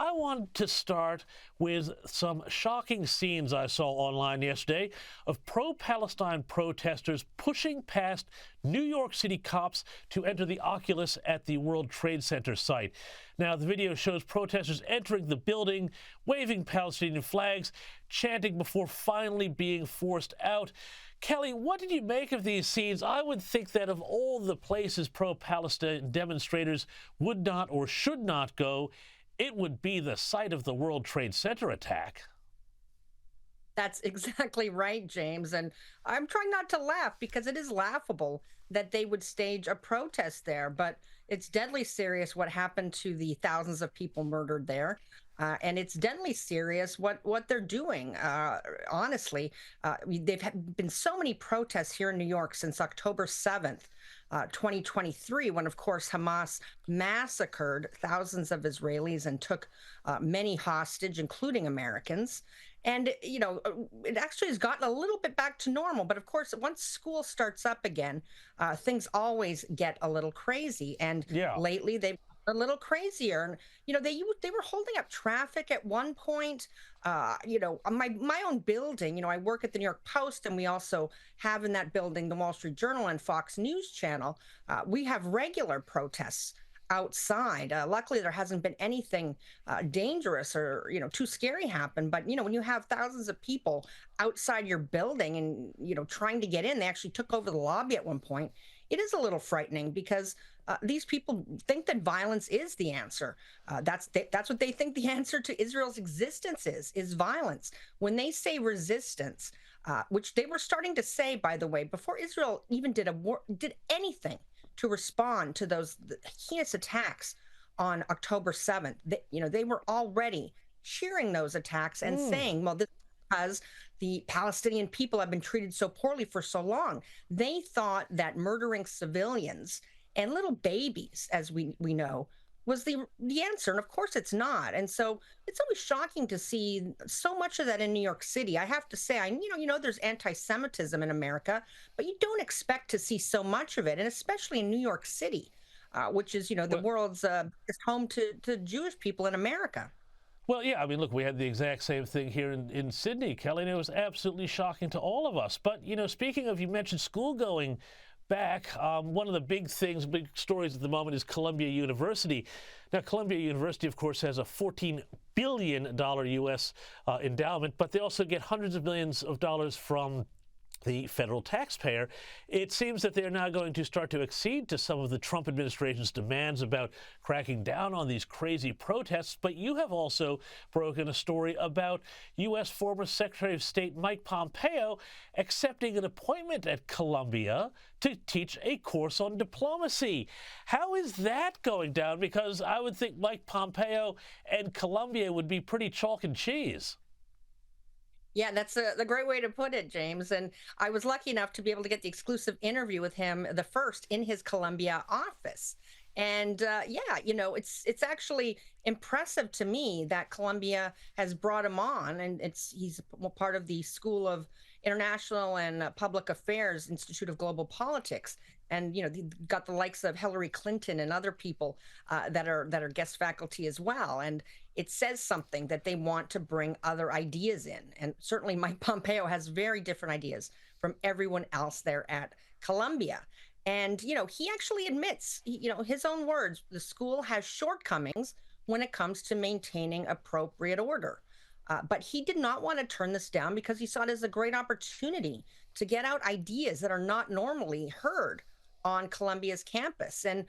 I want to start with some shocking scenes I saw online yesterday of pro-Palestine protesters pushing past New York City cops to enter the Oculus at the World Trade Center site. Now, the video shows protesters entering the building, waving Palestinian flags, chanting before finally being forced out. Kelly, what did you make of these scenes? I would think that of all the places pro-Palestine demonstrators would not or should not go, it would be the site of the World Trade Center attack. That's exactly right, James. And I'm trying not to laugh because it is laughable that they would stage a protest there. But it's deadly serious what happened to the thousands of people murdered there. And it's deadly serious what they're doing. Honestly, been so many protests here in New York since October 7th, 2023, when, of course, Hamas massacred thousands of Israelis and took many hostage, including Americans. And, you know, it actually has gotten a little bit back to normal. But of course, once school starts up again, things always get a little crazy. And lately they've a little crazier. And, you know, they were holding up traffic at one point. You know, my own building, you know, I work at the New York Post, and we also have in that building the Wall Street Journal and Fox News Channel. We have regular protests outside. Luckily, there hasn't been anything dangerous or, you know, too scary happen. But, you know, when you have thousands of people outside your building and, you know, trying to get in, they actually took over the lobby at one point. It is a little frightening because these people think that violence is the answer. That's what they think the answer to Israel's existence is violence. When they say resistance, which they were starting to say, by the way, before Israel even did anything to respond to those heinous attacks on October 7th. They were already cheering those attacks and saying, well, this is because the Palestinian people have been treated so poorly for so long. They thought that murdering civilians and little babies, as we know, was the answer. And of course it's not. And so it's always shocking to see so much of that in New York City. I have to say, you know, there's anti-Semitism in America, but you don't expect to see so much of it, and especially in New York City, which is, you know, the world's home to Jewish people in America. Well, yeah, I mean, look, we had the exact same thing here in Sydney, Kelly, and it was absolutely shocking to all of us. But, you know, speaking of, you mentioned school going back, one of the big stories at the moment is Columbia University. Now, Columbia University, of course, has a $14 billion U.S. endowment, but they also get hundreds of millions of dollars from the federal taxpayer. It seems that they're now going to start to accede to some of the Trump administration's demands about cracking down on these crazy protests. But you have also broken a story about U.S. former Secretary of State Mike Pompeo accepting an appointment at Columbia to teach a course on diplomacy. How is that going down? Because I would think Mike Pompeo and Columbia would be pretty chalk and cheese. Yeah, that's the great way to put it, James. And I was lucky enough to be able to get the exclusive interview with him, the first in his Columbia office. And yeah, you know, it's actually impressive to me that Columbia has brought him on, and he's part of the School of International and Public Affairs Institute of Global Politics. And, you know, got the likes of Hillary Clinton and other people that are guest faculty as well. And it says something that they want to bring other ideas in. And certainly Mike Pompeo has very different ideas from everyone else there at Columbia. And, you know, he actually admits, you know, his own words, the school has shortcomings when it comes to maintaining appropriate order. But he did not want to turn this down because he saw it as a great opportunity to get out ideas that are not normally heard on Columbia's campus. And,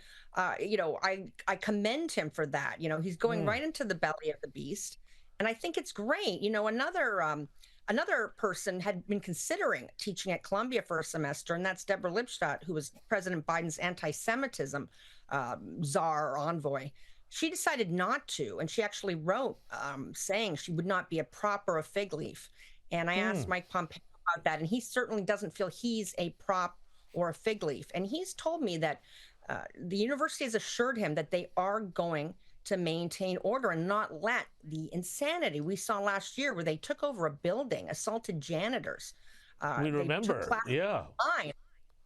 you know, I commend him for that. You know, he's going right into the belly of the beast. And I think it's great. You know, another person had been considering teaching at Columbia for a semester, and that's Deborah Lipstadt, who was President Biden's anti-Semitism czar or envoy. She decided not to, and she actually wrote saying she would not be a prop or a fig leaf. And I asked Mike Pompeo about that, and he certainly doesn't feel he's a prop or a fig leaf. And he's told me that the university has assured him that they are going to maintain order and not let the insanity we saw last year, where they took over a building, assaulted janitors. We remember, yeah.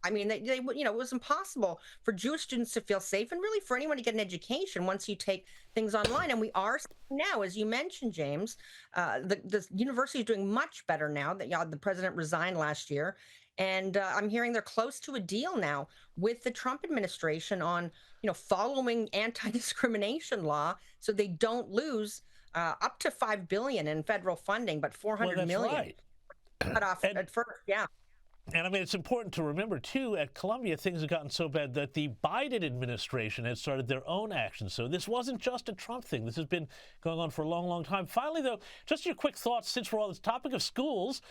I mean, it was impossible for Jewish students to feel safe, and really for anyone to get an education once you take things online. And we are seeing now, as you mentioned, James, the university is doing much better now that the president resigned last year. And I'm hearing they're close to a deal now with the Trump administration on, following anti-discrimination law, so they don't lose up to $5 billion in federal funding, but 400 Well, that's million right. cut off at first. Yeah. And I mean, it's important to remember, too, at Columbia, things have gotten so bad that the Biden administration has started their own action. So this wasn't just a Trump thing. This has been going on for a long, long time. Finally, though, just your quick thoughts, since we're on this topic of schools.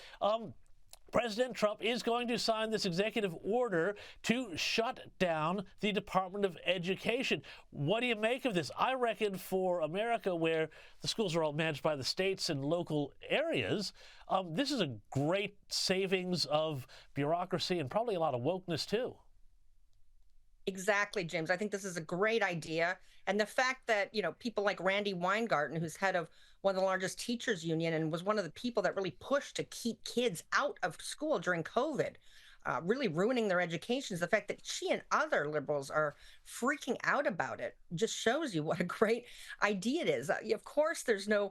President Trump is going to sign this executive order to shut down the Department of Education. What do you make of this? I reckon for America, where the schools are all managed by the states and local areas, this is a great savings of bureaucracy and probably a lot of wokeness, too. Exactly, James. I think this is a great idea. And the fact that, people like Randy Weingarten, who's head of one of the largest teachers union and was one of the people that really pushed to keep kids out of school during COVID, really ruining their educations. The fact that she and other liberals are freaking out about it just shows you what a great idea it is. Of course, there's the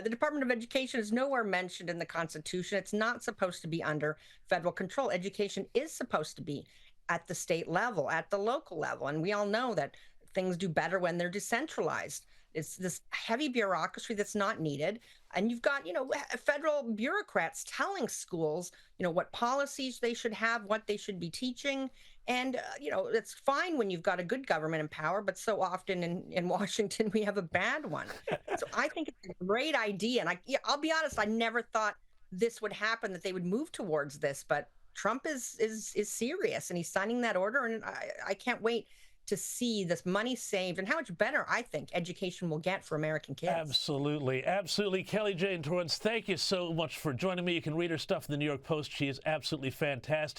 Department of Education is nowhere mentioned in the Constitution. It's not supposed to be under federal control. Education is supposed to be at the state level, at the local level. And we all know that things do better when they're decentralized. It's this heavy bureaucracy that's not needed. And you've got, federal bureaucrats telling schools, what policies they should have, what they should be teaching. And, it's fine when you've got a good government in power, but so often in Washington, we have a bad one. So I think it's a great idea. And I'll be honest, I never thought this would happen, that they would move towards this, but Trump is serious, and he's signing that order. And I can't wait to see this money saved and how much better I think education will get for American kids. Absolutely. Absolutely. Kelly Jane Torrance, thank you so much for joining me. You can read her stuff in the New York Post. She is absolutely fantastic.